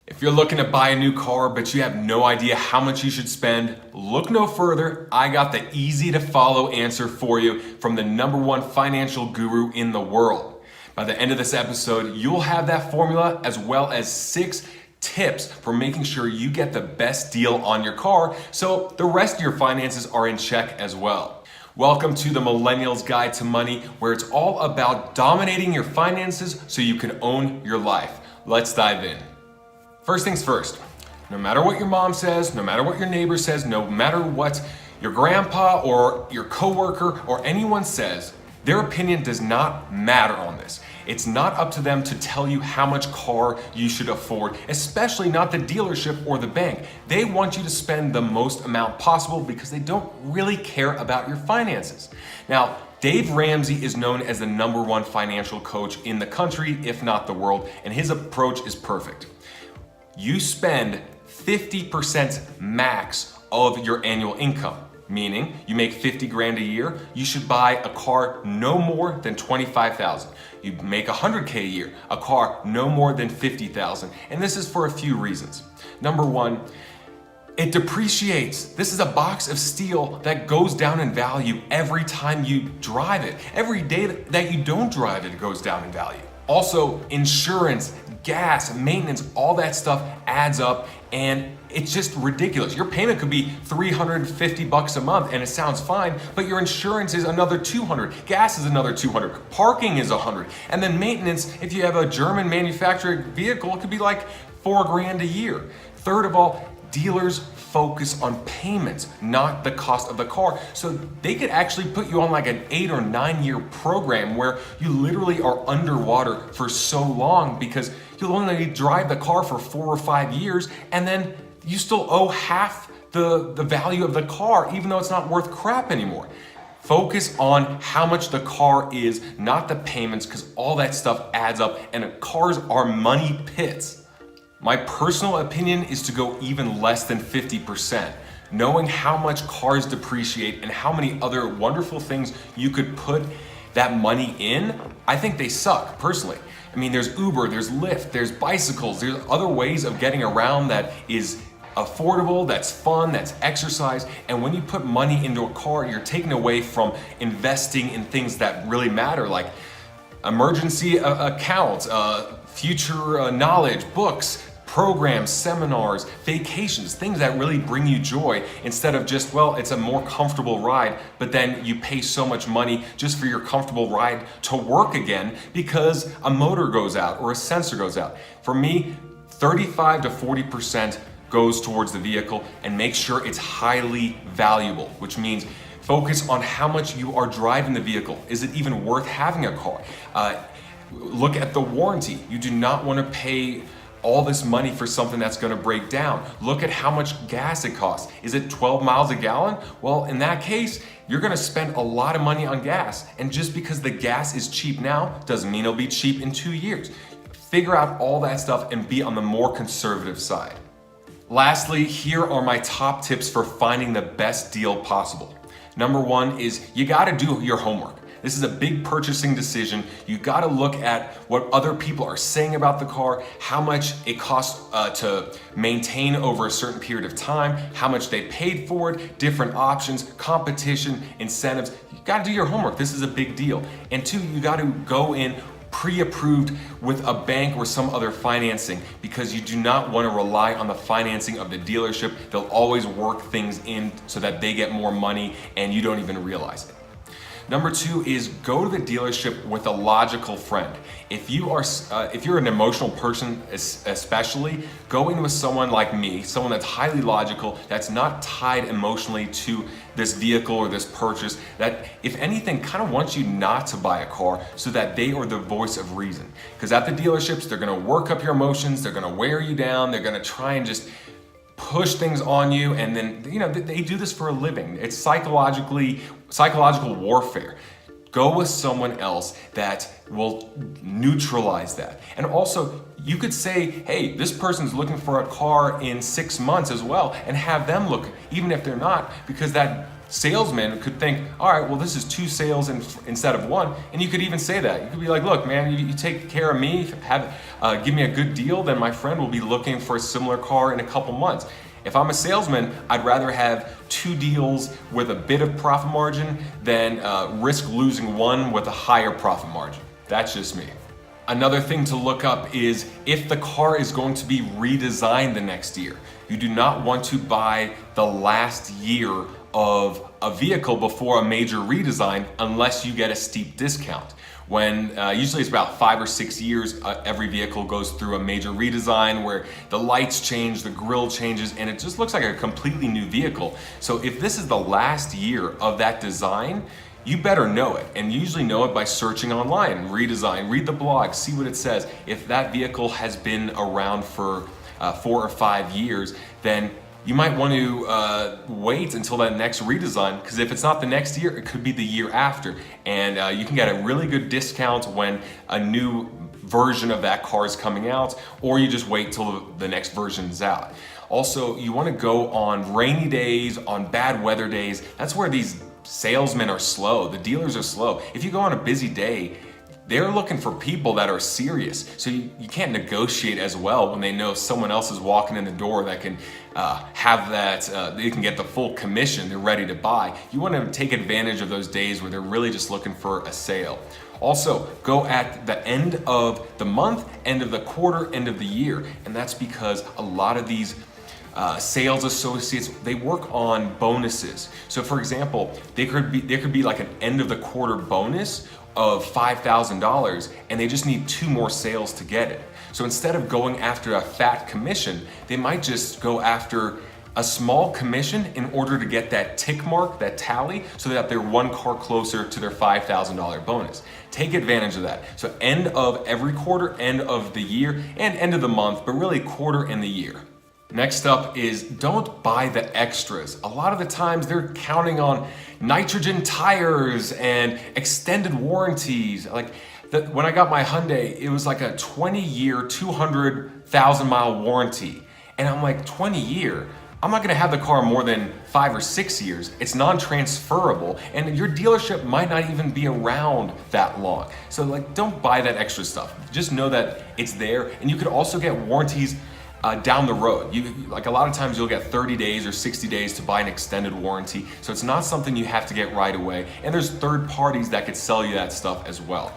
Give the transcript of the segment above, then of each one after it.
If you're looking to buy a new car, but you have no idea how much you should spend, look no further. I got the easy to follow answer for you from the #1 financial guru in the world. By the end of this episode, you'll have that formula as well as 6 tips for making sure you get the best deal on your car so the rest of your finances are in check as well. Welcome to the Millennial's Guide to Money, where it's all about dominating your finances so you can own your life. Let's dive in. First things first, no matter what your mom says, no matter what your neighbor says, no matter what your grandpa or your coworker or anyone says, their opinion does not matter on this. It's not up to them to tell you how much car you should afford, especially not the dealership or the bank. They want you to spend the most amount possible because they don't really care about your finances. Now, Dave Ramsey is known as the #1 financial coach in the country, if not the world, and his approach is perfect. You spend 50% max of your annual income, meaning you make 50 grand a year, you should buy a car no more than 25,000. You make 100K a year, a car no more than 50,000. And this is for a few reasons. Number one, it depreciates. This is a box of steel that goes down in value every time you drive it. Every day that you don't drive it, it goes down in value. Also, insurance, gas, maintenance, all that stuff adds up and it's just ridiculous. Your payment could be $350 a month and it sounds fine, but your insurance is another $200, gas is another $200, parking is $100, and then maintenance, if you have a German manufactured vehicle, it could be like $4 grand a year. Third of all, dealers focus on payments, not the cost of the car. So they could actually put you on like an 8 or 9 year program where you literally are underwater for so long because you'll only drive the car for 4 or 5 years and then you still owe half the value of the car, even though it's not worth crap anymore. Focus on how much the car is, not the payments, because all that stuff adds up and cars are money pits. My personal opinion is to go even less than 50%. Knowing how much cars depreciate and how many other wonderful things you could put that money in, I think they suck, personally. I mean, there's Uber, there's Lyft, there's bicycles, there's other ways of getting around that is affordable, that's fun, that's exercise. And when you put money into a car, you're taking away from investing in things that really matter, like emergency accounts, future knowledge, books, programs, seminars, vacations, things that really bring you joy instead of just, well, it's a more comfortable ride, but then you pay so much money just for your comfortable ride to work again because a motor goes out or a sensor goes out. For me, 35 to 40% goes towards the vehicle, and make sure it's highly valuable, which means focus on how much you are driving the vehicle. Is it even worth having a car? Look at the warranty. You do not want to pay all this money for something that's going to break down. Look at how much gas it costs. Is it 12 miles a gallon? Well, in that case, you're going to spend a lot of money on gas. And just because the gas is cheap now doesn't mean it'll be cheap in 2 years. Figure out all that stuff and be on the more conservative side. Lastly, here are my top tips for finding the best deal possible. Number one is you got to do your homework. This is a big purchasing decision. You got to look at what other people are saying about the car, how much it costs to maintain over a certain period of time, how much they paid for it, different options, competition, incentives. You got to do your homework. This is a big deal. And two, you got to go in pre-approved with a bank or some other financing because you do not want to rely on the financing of the dealership. They'll always work things in so that they get more money and you don't even realize it. Number two is go to the dealership with a logical friend. If you're an emotional person, especially, go in with someone like me, someone that's highly logical, that's not tied emotionally to this vehicle or this purchase, that if anything kind of wants you not to buy a car so that they are the voice of reason. Because at the dealerships, they're going to work up your emotions, they're going to wear you down, they're going to try and just push things on you, and then they do this for a living. It's psychological warfare. Go with someone else that will neutralize that. And also, you could say, hey, this person's looking for a car in 6 months as well, and have them look, even if they're not, because that salesman could think, all right, well, this is 2 sales instead of 1. And you could even say that. You could be like, look, man, you take care of me, give me a good deal, then my friend will be looking for a similar car in a couple months. If I'm a salesman, I'd rather have 2 deals with a bit of profit margin than risk losing one with a higher profit margin. That's just me. Another thing to look up is if the car is going to be redesigned the next year. You do not want to buy the last year of a vehicle before a major redesign unless you get a steep discount. When usually it's about 5 or 6 years, every vehicle goes through a major redesign where the lights change, the grille changes, and it just looks like a completely new vehicle. So if this is the last year of that design, you better know it, and you usually know it by searching online, redesign, read the blog, see what it says. If that vehicle has been around for 4 or 5 years, then you might want to wait until that next redesign, because if it's not the next year, it could be the year after. And you can get a really good discount when a new version of that car is coming out, or you just wait till the next version is out. Also, you want to go on rainy days, on bad weather days. That's where these salesmen are slow. The dealers are slow. If you go on a busy day, they're looking for people that are serious. So you can't negotiate as well when they know someone else is walking in the door that can have that, they can get the full commission, they're ready to buy. You want to take advantage of those days where they're really just looking for a sale. Also, go at the end of the month, end of the quarter, end of the year. And that's because a lot of these sales associates, they work on bonuses. So for example, there could be like an end of the quarter bonus of $5,000 and they just need 2 more sales to get it. So instead of going after a fat commission, they might just go after a small commission in order to get that tick mark, that tally, so that they're 1 car closer to their $5,000 bonus. Take advantage of that. So end of every quarter, end of the year, and end of the month, but really quarter and the year. Next up is don't buy the extras. A lot of the times they're counting on nitrogen tires and extended warranties. Like when I got my Hyundai, it was like a 20-year, 200,000 mile warranty. And I'm like, 20-year? I'm not gonna have the car more than 5 or 6 years. It's non-transferable, and your dealership might not even be around that long. So like, don't buy that extra stuff. Just know that it's there, and you could also get warranties down the road. Like a lot of times you'll get 30 days or 60 days to buy an extended warranty. So it's not something you have to get right away. And there's third parties that could sell you that stuff as well.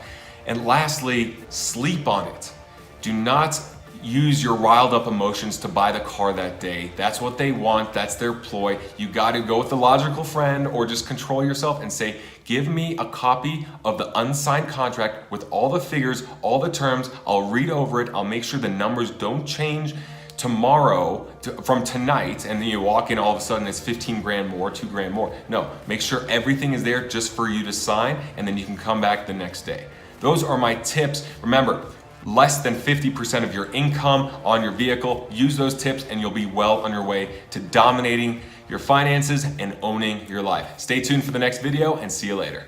And lastly, sleep on it. Do not use your riled up emotions to buy the car that day. That's what they want, that's their ploy. You gotta go with the logical friend or just control yourself and say, give me a copy of the unsigned contract with all the figures, all the terms. I'll read over it, I'll make sure the numbers don't change tomorrow from tonight, and then you walk in, all of a sudden it's 15 grand more, 2 grand more. No, make sure everything is there just for you to sign, and then you can come back the next day. Those are my tips. Remember, less than 50% of your income on your vehicle. Use those tips and you'll be well on your way to dominating your finances and owning your life. Stay tuned for the next video and see you later.